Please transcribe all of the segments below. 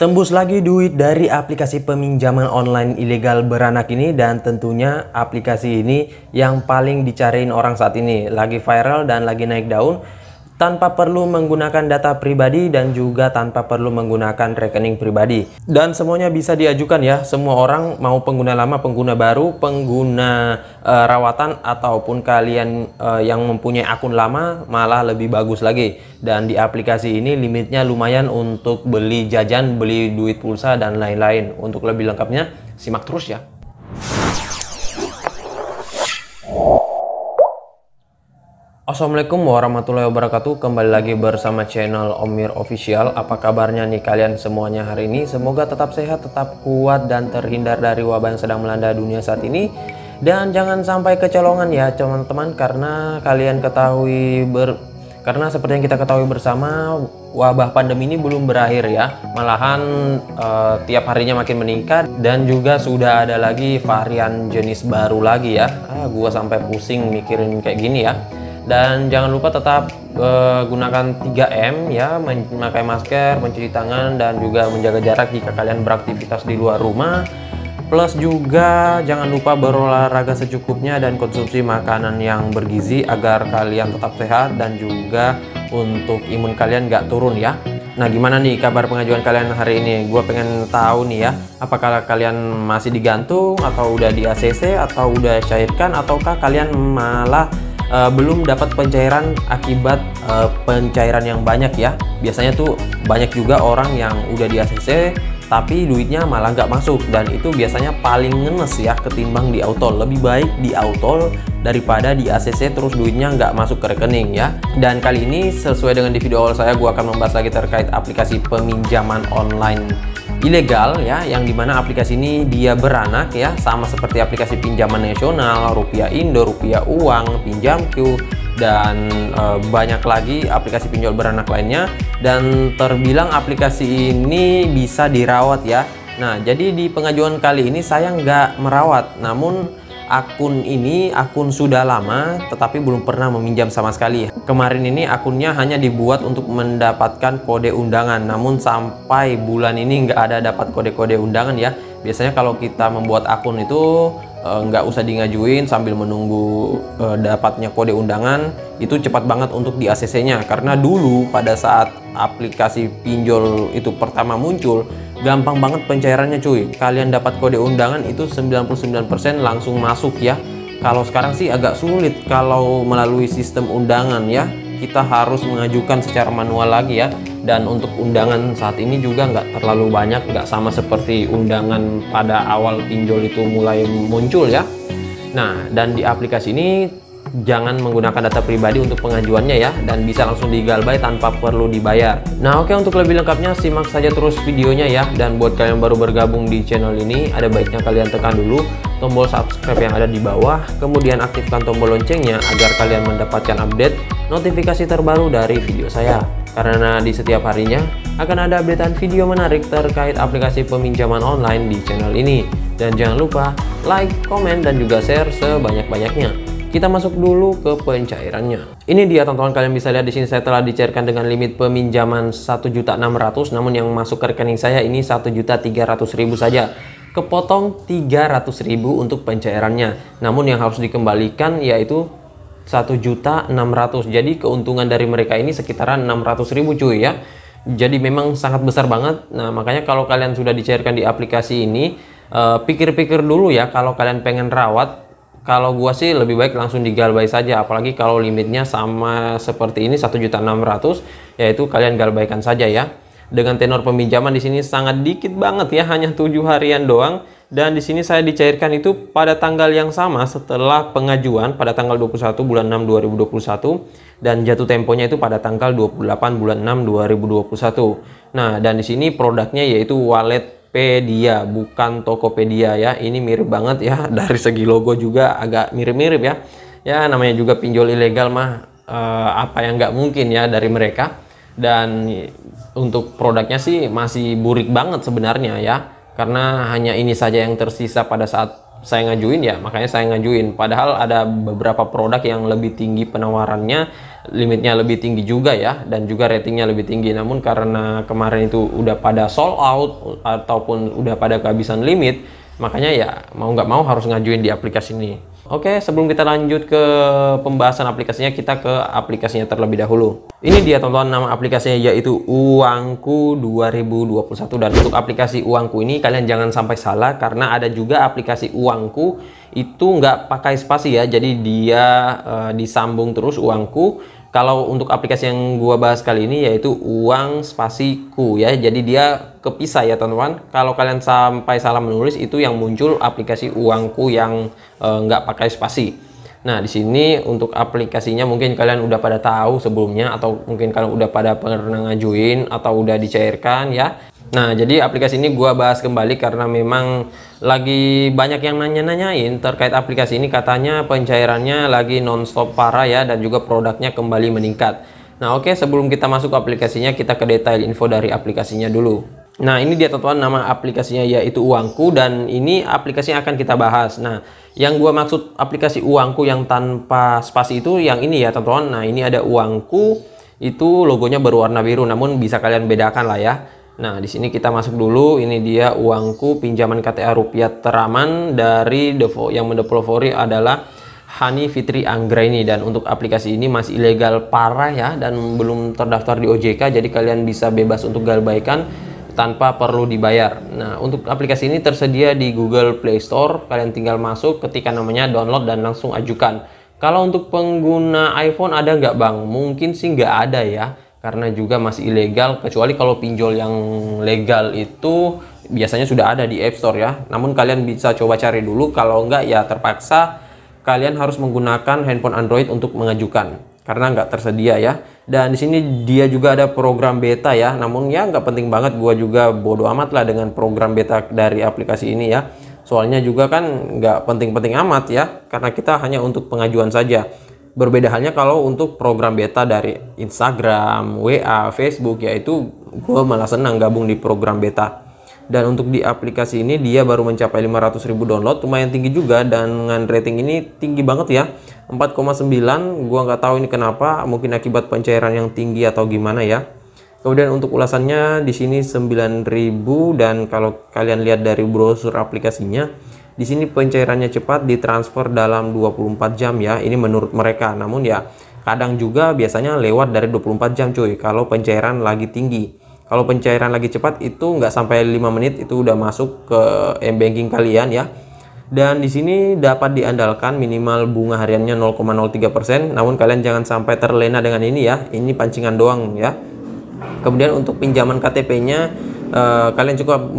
Tembus lagi duit dari aplikasi peminjaman online ilegal beranak ini, dan tentunya aplikasi ini yang paling dicariin orang saat ini, lagi viral dan lagi naik daun tanpa perlu menggunakan data pribadi dan juga tanpa perlu menggunakan rekening pribadi. Dan semuanya bisa diajukan ya, semua orang, mau pengguna lama, pengguna baru, pengguna rawatan, ataupun kalian yang mempunyai akun lama, malah lebih bagus lagi. Dan di aplikasi ini limitnya lumayan untuk beli jajan, beli duit pulsa, dan lain-lain. Untuk lebih lengkapnya, simak terus ya. Assalamualaikum warahmatullahi wabarakatuh. Kembali lagi bersama channel Om Mir Official. Apa kabarnya nih kalian semuanya hari ini? Semoga tetap sehat, tetap kuat, dan terhindar dari wabah yang sedang melanda dunia saat ini. Dan jangan sampai kecolongan ya teman-teman, karena karena seperti yang kita ketahui bersama, wabah pandemi ini belum berakhir ya. Malahan tiap harinya makin meningkat, dan juga sudah ada lagi varian jenis baru lagi ya. Gua sampai pusing mikirin kayak gini ya. Dan jangan lupa tetap gunakan 3M ya, memakai masker, mencuci tangan, dan juga menjaga jarak jika kalian beraktivitas di luar rumah. Plus juga jangan lupa berolahraga secukupnya dan konsumsi makanan yang bergizi agar kalian tetap sehat dan juga untuk imun kalian nggak turun ya. Nah, gimana nih kabar pengajuan kalian hari ini? Gue pengen tahu nih ya, apakah kalian masih digantung, atau udah di ACC, atau udah cairkan, ataukah kalian malah belum dapat pencairan akibat pencairan yang banyak ya. Biasanya tuh banyak juga orang yang udah di ACC tapi duitnya malah nggak masuk, dan itu biasanya paling ngenes ya ketimbang di autol. Lebih baik di autol daripada di ACC terus duitnya nggak masuk ke rekening ya. Dan kali ini sesuai dengan di video awal saya, gue akan membahas lagi terkait aplikasi peminjaman online ilegal ya, yang dimana aplikasi ini dia beranak ya, sama seperti aplikasi pinjaman nasional, Rupiah Indo, Rupiah Uang, Pinjamku, dan banyak lagi aplikasi pinjol beranak lainnya. Dan terbilang aplikasi ini bisa dirawat ya. Nah, jadi di pengajuan kali ini saya nggak merawat, namun akun sudah lama tetapi belum pernah meminjam sama sekali. Kemarin ini akunnya hanya dibuat untuk mendapatkan kode undangan, namun sampai bulan ini nggak ada dapat kode-kode undangan ya. Biasanya kalau kita membuat akun itu nggak usah di ngajuin sambil menunggu dapatnya kode undangan, itu cepat banget untuk di ACC-nya. Karena dulu pada saat aplikasi pinjol itu pertama muncul, gampang banget pencairannya cuy. Kalian dapat kode undangan itu 99% langsung masuk ya. Kalau sekarang sih agak sulit kalau melalui sistem undangan ya. Kita harus mengajukan secara manual lagi ya. Dan untuk undangan saat ini juga nggak terlalu banyak, nggak sama seperti undangan pada awal pinjol itu mulai muncul ya. Nah, dan di aplikasi ini jangan menggunakan data pribadi untuk pengajuannya ya, dan bisa langsung digalbay tanpa perlu dibayar. Nah, oke, untuk lebih lengkapnya simak saja terus videonya ya. Dan buat kalian baru bergabung di channel ini, ada baiknya kalian tekan dulu tombol subscribe yang ada di bawah, kemudian aktifkan tombol loncengnya agar kalian mendapatkan update notifikasi terbaru dari video saya. Karena di setiap harinya akan ada updatean video menarik terkait aplikasi peminjaman online di channel ini. Dan jangan lupa like, komen, dan juga share sebanyak-banyaknya. Kita masuk dulu ke pencairannya. Ini dia teman-teman, kalian bisa lihat di sini saya telah dicairkan dengan limit peminjaman 1.600.000, namun yang masuk ke rekening saya ini 1.300.000 saja. Kepotong 300.000 untuk pencairannya. Namun yang harus dikembalikan yaitu 1.600.000. Jadi keuntungan dari mereka ini sekitaran 600.000 cuy ya. Jadi memang sangat besar banget. Nah, makanya kalau kalian sudah dicairkan di aplikasi ini, pikir-pikir dulu ya kalau kalian pengen rawat. Kalau gua sih lebih baik langsung digalbay saja, apalagi kalau limitnya sama seperti ini 1.600.000, yaitu kalian galbaykan saja ya. Dengan tenor peminjaman di sini sangat dikit banget ya, hanya 7 harian doang. Dan di sini saya dicairkan itu pada tanggal yang sama setelah pengajuan pada tanggal 21 bulan 6 2021, dan jatuh temponya itu pada tanggal 28 bulan 6 2021. Nah, dan di sini produknya yaitu Walletpedia, bukan Tokopedia ya. Ini mirip banget ya, dari segi logo juga agak mirip-mirip ya. Ya, namanya juga pinjol ilegal mah, apa yang nggak mungkin ya dari mereka. Dan untuk produknya sih masih burik banget sebenarnya ya, karena hanya ini saja yang tersisa pada saat saya ngajuin ya, makanya saya ngajuin. Padahal ada beberapa produk yang lebih tinggi penawarannya, limitnya lebih tinggi juga ya, dan juga ratingnya lebih tinggi. Namun karena kemarin itu udah pada sold out ataupun udah pada kehabisan limit, makanya ya mau nggak mau harus ngajuin di aplikasi ini. Oke, sebelum kita lanjut ke pembahasan aplikasinya, kita ke aplikasinya terlebih dahulu. Ini dia teman-teman, nama aplikasinya yaitu Uangku 2021. Dan untuk aplikasi Uangku ini kalian jangan sampai salah, karena ada juga aplikasi Uangku itu nggak pakai spasi ya, jadi dia disambung terus Uangku. Kalau untuk aplikasi yang gua bahas kali ini yaitu Uang spasiku ya, jadi dia kepisah ya teman-teman. Kalau kalian sampai salah menulis, itu yang muncul aplikasi Uangku yang nggak pakai spasi. Nah, di sini untuk aplikasinya mungkin kalian udah pada tahu sebelumnya, atau mungkin kalian udah pada pernah ngajuin atau udah dicairkan ya. Nah, jadi aplikasi ini gua bahas kembali karena memang lagi banyak yang nanya-nanyain terkait aplikasi ini. Katanya pencairannya lagi nonstop parah ya, dan juga produknya kembali meningkat. Nah, oke, sebelum kita masuk ke aplikasinya, kita ke detail info dari aplikasinya dulu. Nah, ini dia teman-teman, nama aplikasinya yaitu Uangku, dan ini aplikasi yang akan kita bahas. Nah, yang gua maksud aplikasi Uangku yang tanpa spasi itu yang ini ya teman-teman. Nah, ini ada Uangku, itu logonya berwarna biru, namun bisa kalian bedakan lah ya. Nah, di sini kita masuk dulu. Ini dia Uangku, pinjaman KTA rupiah teraman dari yang mendeveloperi adalah Hani Fitri Anggraini. Dan untuk aplikasi ini masih ilegal parah ya, dan belum terdaftar di OJK, jadi kalian bisa bebas untuk gabaikan tanpa perlu dibayar. Nah, untuk aplikasi ini tersedia di Google Play Store. Kalian tinggal masuk, ketika namanya, download, dan langsung ajukan. Kalau untuk pengguna iPhone ada nggak bang? Mungkin sih nggak ada ya, karena juga masih ilegal, kecuali kalau pinjol yang legal itu biasanya sudah ada di App Store ya. Namun kalian bisa coba cari dulu, kalau enggak ya terpaksa kalian harus menggunakan handphone Android untuk mengajukan, karena nggak tersedia ya. Dan di sini dia juga ada program beta ya, namun ya nggak penting banget, gua juga bodo amat lah dengan program beta dari aplikasi ini ya. Soalnya juga kan nggak penting-penting amat ya, karena kita hanya untuk pengajuan saja. Berbeda halnya kalau untuk program beta dari Instagram, WA, Facebook, yaitu gue malah senang gabung di program beta. Dan untuk di aplikasi ini dia baru mencapai 500.000 download, lumayan tinggi juga, dan dengan rating ini tinggi banget ya, 4,9. Gua nggak tahu ini kenapa, mungkin akibat pencairan yang tinggi atau gimana ya. Kemudian untuk ulasannya di sini 9.000, dan kalau kalian lihat dari brosur aplikasinya, di sini pencairannya cepat, ditransfer dalam 24 jam ya. Ini menurut mereka. Namun ya kadang juga biasanya lewat dari 24 jam cuy, kalau pencairan lagi tinggi. Kalau pencairan lagi cepat itu nggak sampai 5 menit itu udah masuk ke m-banking kalian ya. Dan di sini dapat diandalkan minimal bunga hariannya 0,03%. Namun kalian jangan sampai terlena dengan ini ya. Ini pancingan doang ya. Kemudian untuk pinjaman KTP-nya kalian cukup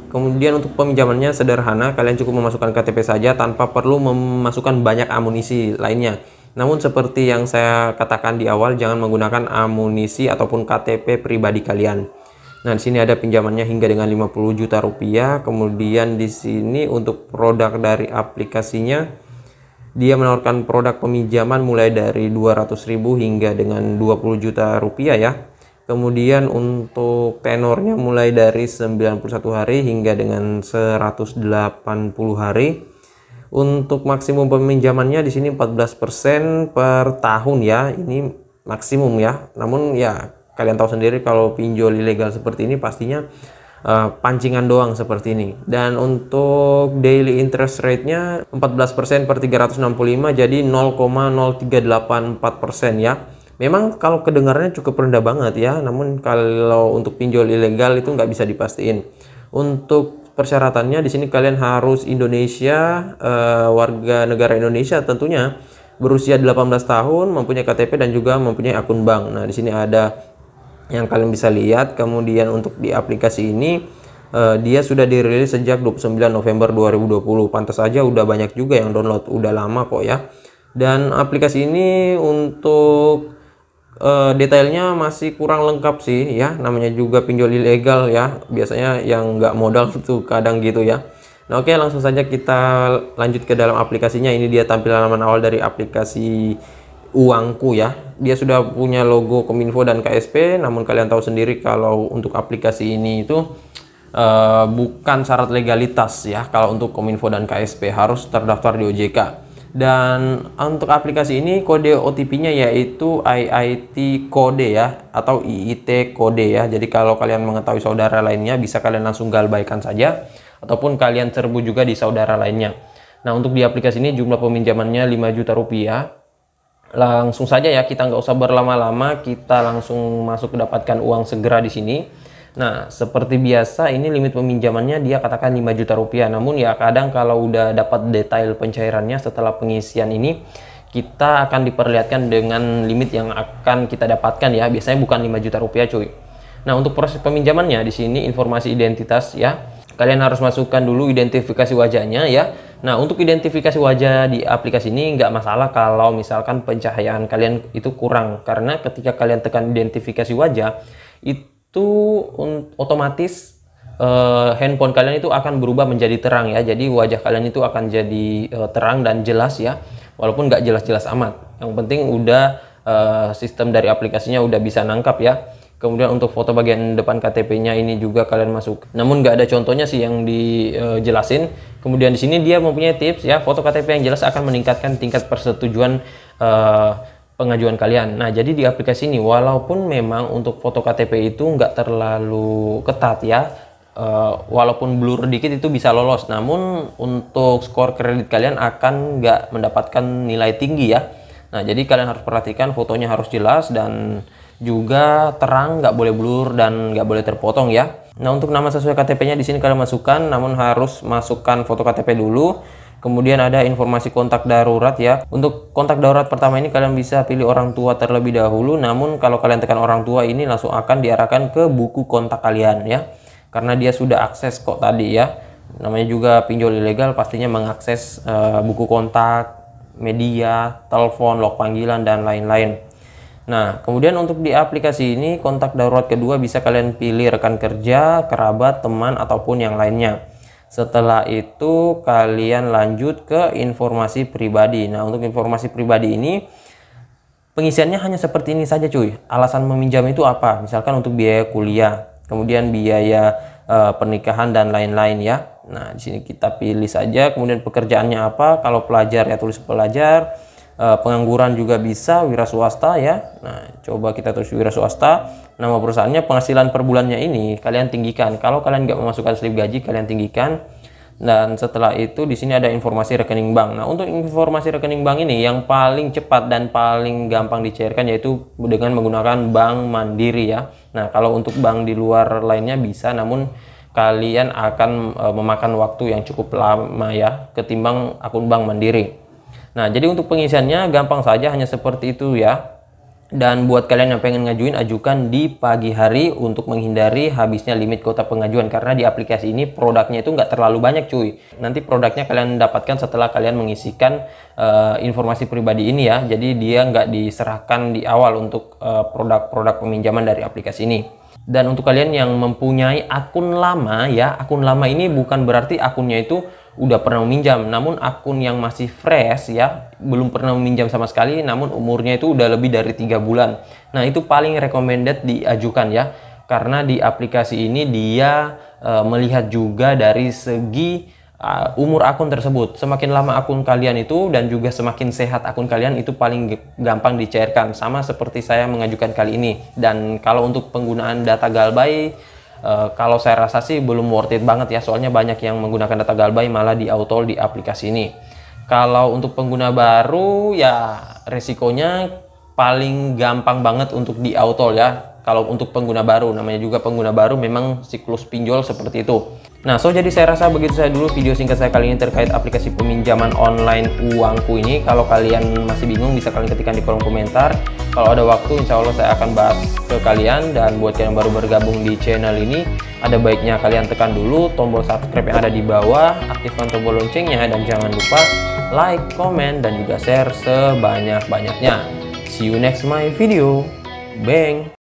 kemudian untuk peminjamannya sederhana, kalian cukup memasukkan KTP saja tanpa perlu memasukkan banyak amunisi lainnya. Namun seperti yang saya katakan di awal, jangan menggunakan amunisi ataupun KTP pribadi kalian. Nah, di sini ada pinjamannya hingga dengan 50 juta rupiah. Kemudian di sini untuk produk dari aplikasinya, dia menawarkan produk peminjaman mulai dari 200.000 hingga dengan 20 juta rupiah ya. Kemudian untuk tenornya mulai dari 91 hari hingga dengan 180 hari. Untuk maksimum peminjamannya di sini 14% per tahun ya. Ini maksimum ya. Namun ya kalian tahu sendiri kalau pinjol ilegal seperti ini pastinya pancingan doang seperti ini. Dan untuk daily interest rate-nya 14% per 365, jadi 0,0384% ya. Memang kalau kedengarannya cukup rendah banget ya, namun kalau untuk pinjol ilegal itu nggak bisa dipastiin. Untuk persyaratannya di sini kalian harus Indonesia, warga negara Indonesia tentunya, berusia 18 tahun, mempunyai KTP dan juga mempunyai akun bank. Nah, di sini ada yang kalian bisa lihat. Kemudian untuk di aplikasi ini dia sudah dirilis sejak 29 November 2020. Pantas aja udah banyak juga yang download, udah lama kok ya. Dan aplikasi ini untuk detailnya masih kurang lengkap sih ya, namanya juga pinjol ilegal ya, biasanya yang nggak modal tuh kadang gitu ya. Nah, oke, langsung saja kita lanjut ke dalam aplikasinya. Ini dia tampilan halaman awal dari aplikasi Uangku ya. Dia sudah punya logo Kominfo dan KSP, namun kalian tahu sendiri kalau untuk aplikasi ini itu bukan syarat legalitas ya. Kalau untuk Kominfo dan KSP harus terdaftar di OJK. Dan untuk aplikasi ini kode OTP-nya yaitu IIT kode ya, atau IIT kode ya. Jadi kalau kalian mengetahui saudara lainnya bisa kalian langsung galbaikan saja, ataupun kalian serbu juga di saudara lainnya. Nah, untuk di aplikasi ini jumlah peminjamannya 5 juta rupiah. Langsung saja ya, kita nggak usah berlama-lama, kita langsung masuk dapatkan uang segera di sini. Nah, seperti biasa ini limit peminjamannya dia katakan 5 juta rupiah. Namun ya kadang kalau udah dapat detail pencairannya setelah pengisian ini, kita akan diperlihatkan dengan limit yang akan kita dapatkan ya. Biasanya bukan 5 juta rupiah cuy. Nah, untuk proses peminjamannya di sini informasi identitas ya. Kalian harus masukkan dulu identifikasi wajahnya ya. Nah, untuk identifikasi wajah di aplikasi ini nggak masalah kalau misalkan pencahayaan kalian itu kurang. Karena ketika kalian tekan identifikasi wajah, itu otomatis handphone kalian itu akan berubah menjadi terang ya. Jadi wajah kalian itu akan jadi terang dan jelas ya, walaupun nggak jelas-jelas amat. Yang penting udah sistem dari aplikasinya udah bisa nangkap ya. Kemudian untuk foto bagian depan KTP-nya ini juga kalian masuk. Namun nggak ada contohnya sih yang dijelasin. Kemudian di sini dia mempunyai tips ya, foto KTP yang jelas akan meningkatkan tingkat persetujuan pengajuan kalian. Nah, jadi di aplikasi ini walaupun memang untuk foto KTP itu nggak terlalu ketat ya, walaupun blur dikit itu bisa lolos, namun untuk skor kredit kalian akan nggak mendapatkan nilai tinggi ya. Nah, jadi kalian harus perhatikan fotonya harus jelas dan juga terang, nggak boleh blur dan nggak boleh terpotong ya. Nah, untuk nama sesuai KTP-nya di sini kalian masukkan, namun harus masukkan foto KTP dulu. Kemudian ada informasi kontak darurat ya. Untuk kontak darurat pertama ini kalian bisa pilih orang tua terlebih dahulu. Namun kalau kalian tekan orang tua ini langsung akan diarahkan ke buku kontak kalian ya. Karena dia sudah akses kok tadi ya. Namanya juga pinjol ilegal, pastinya mengakses buku kontak, media, telepon, log panggilan dan lain-lain. Nah, kemudian untuk di aplikasi ini kontak darurat kedua bisa kalian pilih rekan kerja, kerabat, teman ataupun yang lainnya. Setelah itu kalian lanjut ke informasi pribadi. Nah, untuk informasi pribadi ini pengisiannya hanya seperti ini saja cuy. Alasan meminjam itu apa? Misalkan untuk biaya kuliah, kemudian biaya pernikahan dan lain-lain ya. Nah, di sini kita pilih saja. Kemudian pekerjaannya apa? Kalau pelajar ya tulis pelajar. Pengangguran juga bisa, wira swasta ya. Nah, coba kita tulis wira swasta. Nama perusahaannya, penghasilan per bulannya ini kalian tinggikan. Kalau kalian nggak memasukkan slip gaji, kalian tinggikan. Dan setelah itu di sini ada informasi rekening bank. Nah, untuk informasi rekening bank ini yang paling cepat dan paling gampang dicairkan yaitu dengan menggunakan Bank Mandiri ya. Nah, kalau untuk bank di luar lainnya bisa, namun kalian akan memakan waktu yang cukup lama ya ketimbang akun Bank Mandiri. Nah, jadi untuk pengisiannya gampang saja, hanya seperti itu ya. Dan buat kalian yang pengen ngajuin, ajukan di pagi hari untuk menghindari habisnya limit kuota pengajuan. Karena di aplikasi ini produknya itu nggak terlalu banyak cuy. Nanti produknya kalian dapatkan setelah kalian mengisikan informasi pribadi ini ya. Jadi dia nggak diserahkan di awal untuk produk-produk peminjaman dari aplikasi ini. Dan untuk kalian yang mempunyai akun lama ya, akun lama ini bukan berarti akunnya itu udah pernah meminjam, namun akun yang masih fresh ya, belum pernah meminjam sama sekali, namun umurnya itu udah lebih dari 3 bulan. Nah, itu paling recommended diajukan ya, karena di aplikasi ini dia melihat juga dari segi umur akun tersebut. Semakin lama akun kalian itu dan juga semakin sehat akun kalian itu paling gampang dicairkan, sama seperti saya mengajukan kali ini. Dan kalau untuk penggunaan data Galbay, kalau saya rasa sih belum worth it banget ya, soalnya banyak yang menggunakan data Galbay malah di auto di aplikasi ini. Kalau untuk pengguna baru ya resikonya paling gampang banget untuk di auto ya. Kalau untuk pengguna baru, namanya juga pengguna baru, memang siklus pinjol seperti itu. Nah, jadi saya rasa begitu saya dulu video singkat saya kali ini terkait aplikasi peminjaman online uangku ini. Kalau kalian masih bingung bisa kalian ketikkan di kolom komentar. Kalau ada waktu insya Allah saya akan bahas ke kalian. Dan buat kalian yang baru bergabung di channel ini, ada baiknya kalian tekan dulu tombol subscribe yang ada di bawah, aktifkan tombol loncengnya, dan jangan lupa like, komen, dan juga share sebanyak-banyaknya. See you next my video. Bang!